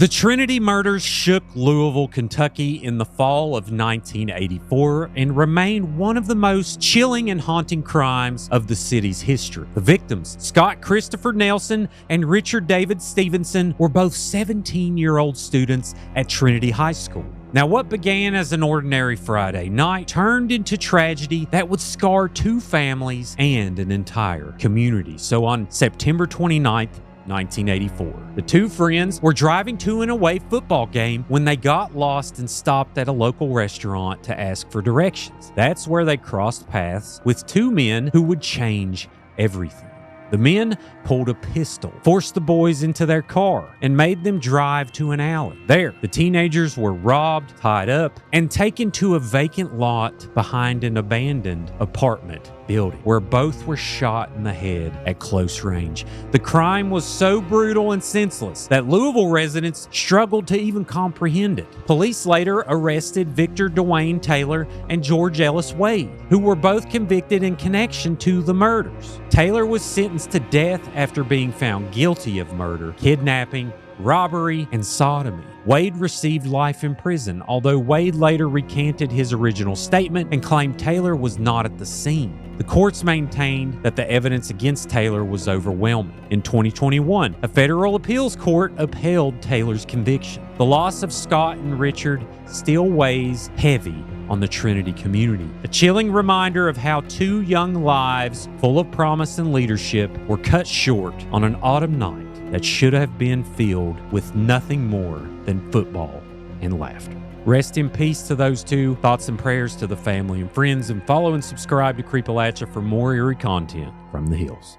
The Trinity murders shook Louisville, Kentucky in the fall of 1984 and remain one of the most chilling and haunting crimes of the city's history. The victims, Scott Christopher Nelson and Richard David Stevenson, were both 17-year-old students at Trinity High School. Now, what began as an ordinary Friday night turned into tragedy that would scar two families and an entire community. So on September 29th, 1984. The two friends were driving to an away football game when they got lost and stopped at a local restaurant to ask for directions. That's where they crossed paths with two men who would change everything. The men pulled a pistol, forced the boys into their car, and made them drive to an alley. There, the teenagers were robbed, tied up, and taken to a vacant lot behind an abandoned apartment building, where both were shot in the head at close range. The crime was so brutal and senseless that Louisville residents struggled to even comprehend it. Police later arrested Victor Dwayne Taylor and George Ellis Wade, who were both convicted in connection to the murders. Taylor was sentenced to death after being found guilty of murder, kidnapping, robbery, and sodomy. Wade received life in prison, although Wade later recanted his original statement and claimed Taylor was not at the scene. The courts maintained that the evidence against Taylor was overwhelming. In 2021, a federal appeals court upheld Taylor's conviction. The loss of Scott and Richard still weighs heavy on the Trinity community, a chilling reminder of how two young lives full of promise and leadership were cut short on an autumn night that should have been filled with nothing more than football and laughter. Rest in peace to those two. Thoughts and prayers to the family and friends, and follow and subscribe to Creepalachia for more eerie content from the hills.